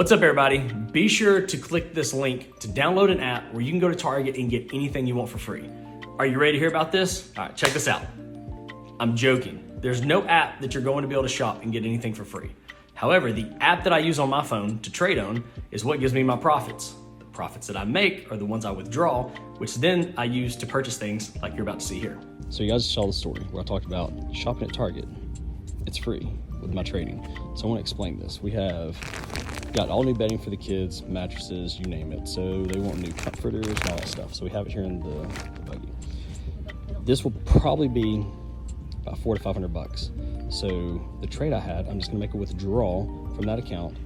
What's up, everybody? Be sure to click this link to download an app where you can go to Target and get anything you want for free. Are you ready to hear about this? All right, check this out. I'm joking. There's no app that you're going to be able to shop and get anything for free. However, the app that I use on my phone to trade on is what gives me my profits. The profits that I make are the ones I withdraw, which then I use to purchase things like you're about to see here. So you guys saw the story where I talked about shopping at Target. It's free with my trading. So I want to explain this. We have got all new bedding for the kids, mattresses, you name it. So they want new comforters and all that stuff. So we have it here in the buggy. This will probably be about $400 to $500. So the trade I had, I'm just gonna make a withdrawal from that account,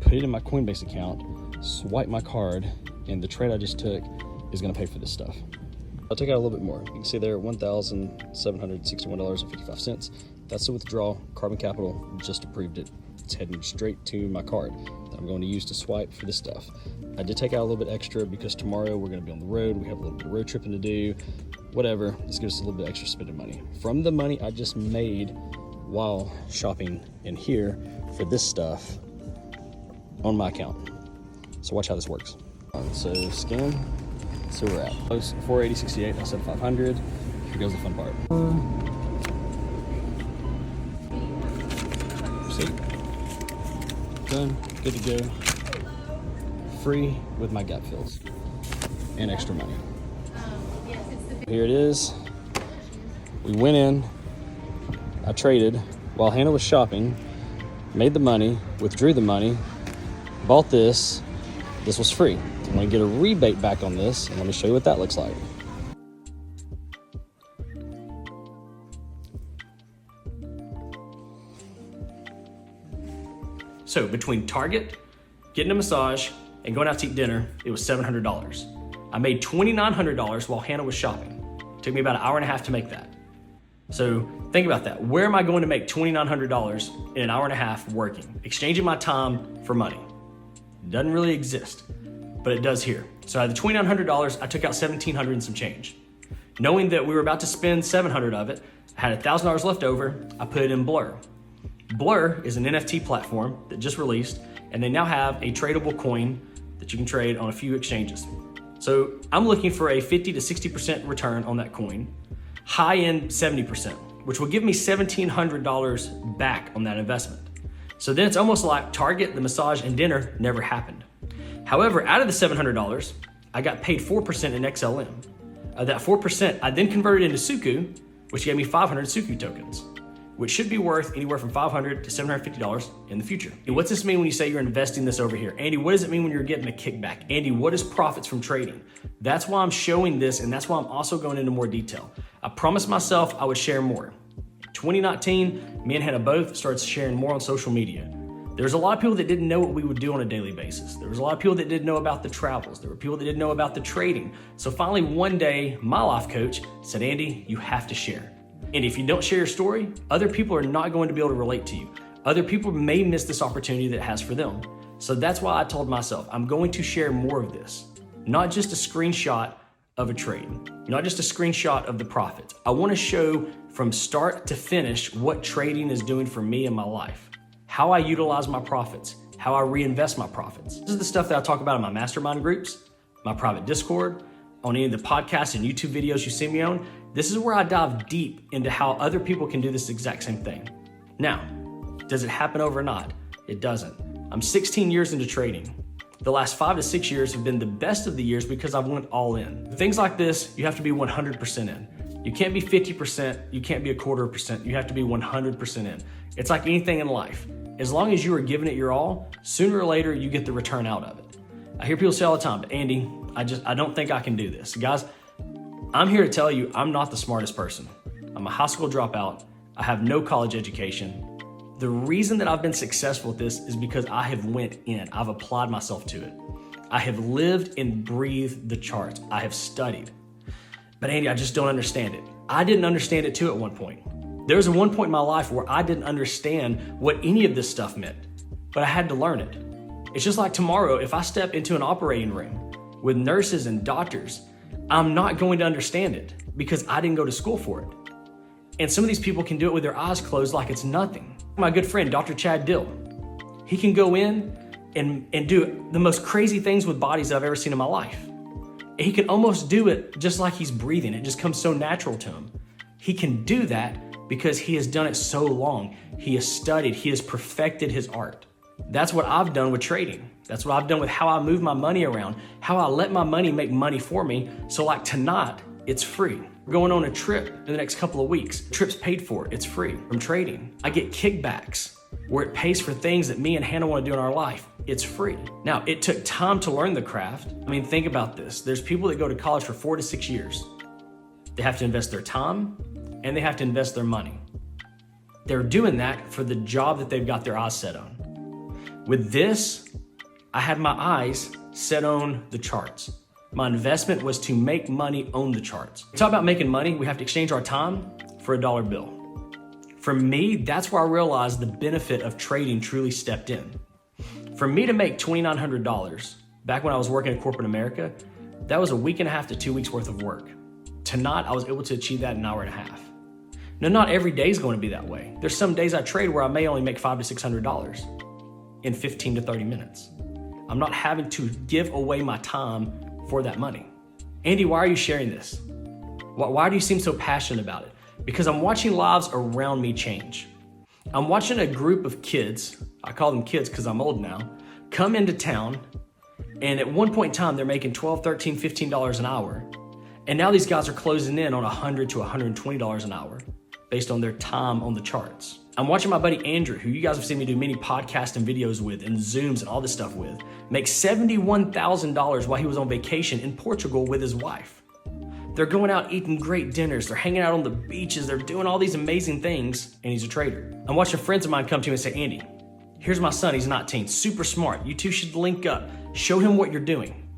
put it in my Coinbase account, swipe my card, and the trade I just took is gonna pay for this stuff. I'll take out a little bit more. You can see there $1,761.55. That's the withdrawal. Carbon Capital just approved it. It's heading straight to my card that I'm going to use to swipe for this stuff. I did take out a little bit extra because tomorrow we're going to be on the road. We have a little bit of road tripping to do. Whatever, let's give us a little bit extra spending money. From the money I just made while shopping in here for this stuff on my account. So watch how this works. So scan, so we're at 480.68, I said 500. Here goes the fun part. See, done, good to go. Free with my gut fills and extra money. Here it is. We went in, I traded while Hannah was shopping, made the money, withdrew the money, bought this. This was free. I'm gonna get a rebate back on this, and let me show you what that looks like. So between Target, getting a massage, and going out to eat dinner, it was $700. I made $2,900 while Hannah was shopping. Took me about an hour and a half to make that. So think about that. Where am I going to make $2,900 in an hour and a half working? Exchanging my time for money. It doesn't really exist, but it does here. So out of the $2,900, I took out $1,700 and some change. Knowing that we were about to spend $700 of it, I had $1,000 left over, I put it in Blur. Blur is an NFT platform that just released, and they now have a tradable coin that you can trade on a few exchanges. So I'm looking for a 50 to 60% return on that coin, high end 70%, which will give me $1,700 back on that investment. So then it's almost like Target, the massage, and dinner never happened. However, out of the $700, I got paid 4% in XLM. That 4%, I then converted into Suku, which gave me 500 Suku tokens, which should be worth anywhere from $500 to $750 in the future. And what's this mean when you say you're investing this over here? Andy, what does it mean when you're getting a kickback? Andy, what is profits from trading? That's why I'm showing this, and that's why I'm also going into more detail. I promised myself I would share more. In 2019, me and Hannah both started sharing more on social media. There's a lot of people that didn't know what we would do on a daily basis. There was a lot of people that didn't know about the travels. There were people that didn't know about the trading. So finally one day, my life coach said, Andy, you have to share. And if you don't share your story, other people are not going to be able to relate to you. Other people may miss this opportunity that it has for them. So that's why I told myself, I'm going to share more of this. Not just a screenshot of a trade, not just a screenshot of the profits. I want to show from start to finish what trading is doing for me in my life, how I utilize my profits, how I reinvest my profits. This is the stuff that I talk about in my mastermind groups, my private Discord, on any of the podcasts and YouTube videos you see me on. This is where I dive deep into how other people can do this exact same thing. Now, does it happen overnight? It doesn't. I'm 16 years into trading. The last 5 to 6 years have been the best of the years because I've went all in. Things like this, you have to be 100% in. You can't be 50%, you can't be a quarter percent, you have to be 100% in. It's like anything in life. As long as you are giving it your all, sooner or later you get the return out of it. I hear people say all the time, but Andy, I don't think I can do this. Guys, I'm here to tell you I'm not the smartest person. I'm a high school dropout. I have no college education. The reason that I've been successful at this is because I have went in. I've applied myself to it. I have lived and breathed the charts. I have studied. But Andy, I just don't understand it. I didn't understand it too at one point. There was one point in my life where I didn't understand what any of this stuff meant, but I had to learn it. It's just like tomorrow, if I step into an operating room with nurses and doctors, I'm not going to understand it because I didn't go to school for it. And some of these people can do it with their eyes closed like it's nothing. My good friend, Dr. Chad Dill, he can go in and do the most crazy things with bodies I've ever seen in my life. He can almost do it just like he's breathing. It just comes so natural to him. He can do that because he has done it so long. He has studied, he has perfected his art. That's what I've done with trading. That's what I've done with how I move my money around, how I let my money make money for me. So like tonight, it's free. We're going on a trip in the next couple of weeks. The trip's paid for, it's free from trading. I get kickbacks where it pays for things that me and Hannah want to do in our life. It's free. Now, it took time to learn the craft. I mean, think about this. There's people that go to college for 4 to 6 years. They have to invest their time and they have to invest their money. They're doing that for the job that they've got their eyes set on. With this, I had my eyes set on the charts. My investment was to make money on the charts. Talk about making money, we have to exchange our time for a dollar bill. For me, that's where I realized the benefit of trading truly stepped in. For me to make $2,900 back when I was working in corporate America, that was a week and a half to 2 weeks worth of work. Tonight, I was able to achieve that in an hour and a half. Now, not every day is going to be that way. There's some days I trade where I may only make $500 to $600 in 15 to 30 minutes. I'm not having to give away my time for that money. Andy, why are you sharing this? Why do you seem so passionate about it? Because I'm watching lives around me change. I'm watching a group of kids, I call them kids because I'm old now, come into town, and at one point in time, they're making $12, $13, $15 an hour. And now these guys are closing in on $100 to $120 an hour based on their time on the charts. I'm watching my buddy Andrew, who you guys have seen me do many podcasts and videos with and Zooms and all this stuff with, make $71,000 while he was on vacation in Portugal with his wife. They're going out eating great dinners. They're hanging out on the beaches. They're doing all these amazing things, and he's a trader. I'm watching friends of mine come to me and say, Andy, here's my son. He's 19, super smart. You two should link up. Show him what you're doing.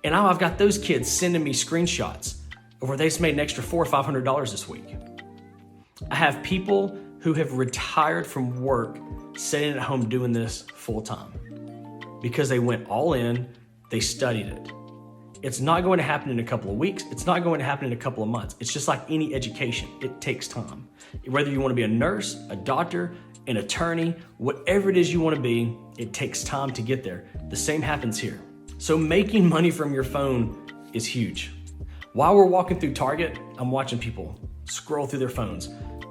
And now I've got those kids sending me screenshots of where they just made an extra $400 or $500 this week. I have people who have retired from work sitting at home doing this full time because they went all in, they studied it. It's not going to happen in a couple of weeks. It's not going to happen in a couple of months. It's just like any education. It takes time. Whether you want to be a nurse, a doctor, an attorney, whatever it is you want to be, it takes time to get there. The same happens here. So making money from your phone is huge. While we're walking through Target, I'm watching people scroll through their phones.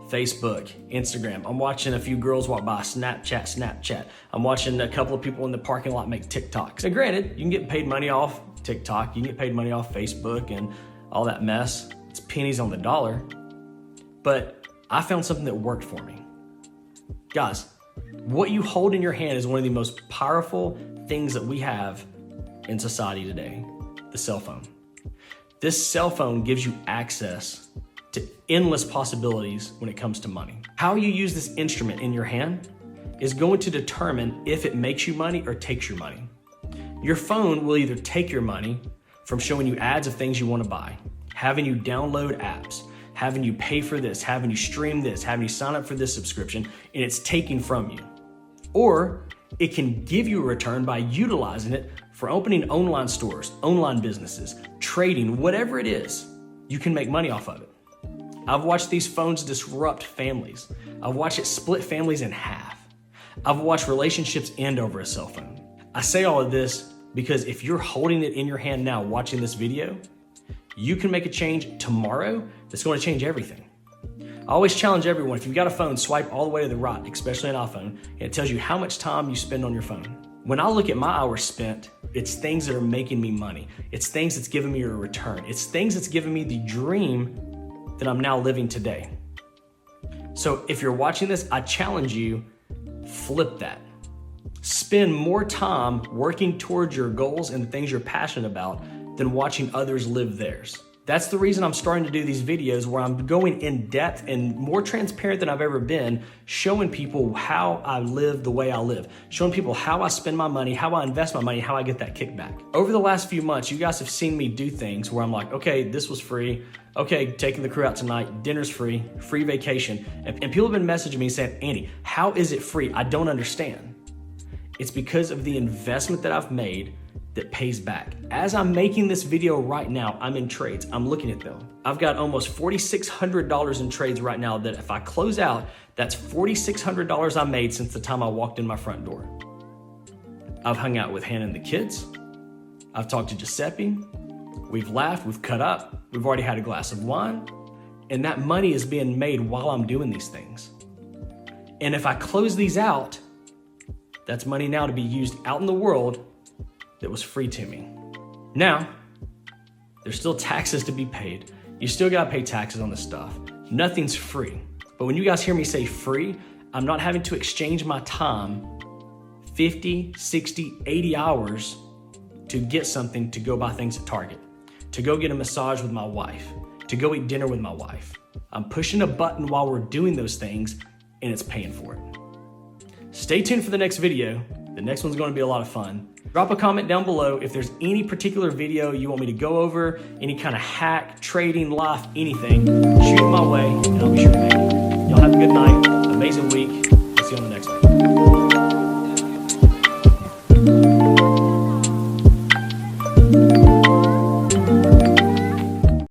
Facebook, Instagram. I'm watching a few girls walk by, Snapchat. I'm watching a couple of people in the parking lot make TikToks. And granted, you can get paid money off TikTok, you can get paid money off Facebook and all that mess. It's pennies on the dollar. But I found something that worked for me. Guys, what you hold in your hand is one of the most powerful things that we have in society today, the cell phone. This cell phone gives you access to endless possibilities when it comes to money. How you use this instrument in your hand is going to determine if it makes you money or takes your money. Your phone will either take your money from showing you ads of things you want to buy, having you download apps, having you pay for this, having you stream this, having you sign up for this subscription, and it's taking from you. Or it can give you a return by utilizing it for opening online stores, online businesses, trading, whatever it is, you can make money off of it. I've watched these phones disrupt families. I've watched it split families in half. I've watched relationships end over a cell phone. I say all of this because if you're holding it in your hand now watching this video, you can make a change tomorrow that's going to change everything. I always challenge everyone, if you've got a phone, swipe all the way to the right, especially an iPhone, and it tells you how much time you spend on your phone. When I look at my hours spent, it's things that are making me money. It's things that's giving me a return. It's things that's giving me the dream that I'm now living today. So if you're watching this, I challenge you, flip that. Spend more time working towards your goals and the things you're passionate about than watching others live theirs. That's the reason I'm starting to do these videos where I'm going in depth and more transparent than I've ever been, showing people how I live the way I live, showing people how I spend my money, how I invest my money, how I get that kickback. Over the last few months, you guys have seen me do things where I'm like, okay, this was free. Okay, taking the crew out tonight, dinner's free vacation. And people have been messaging me saying, Andy, how is it free? I don't understand. It's because of the investment that I've made that pays back. As I'm making this video right now, I'm in trades. I'm looking at them. I've got almost $4,600 in trades right now that if I close out, that's $4,600 I made since the time I walked in my front door. I've hung out with Hannah and the kids. I've talked to Giuseppe. We've laughed, we've cut up. We've already had a glass of wine. And that money is being made while I'm doing these things. And if I close these out, that's money now to be used out in the world that was free to me. Now, there's still taxes to be paid. You still gotta pay taxes on this stuff. Nothing's free. But when you guys hear me say free, I'm not having to exchange my time 50, 60, 80 hours to get something to go buy things at Target, to go get a massage with my wife, to go eat dinner with my wife. I'm pushing a button while we're doing those things and it's paying for it. Stay tuned for the next video. The next one's gonna be a lot of fun. Drop a comment down below if there's any particular video you want me to go over, any kind of hack, trading, life, anything, shoot it my way and I'll be sure to make it. Y'all have a good night, amazing week. I'll see you on the next one.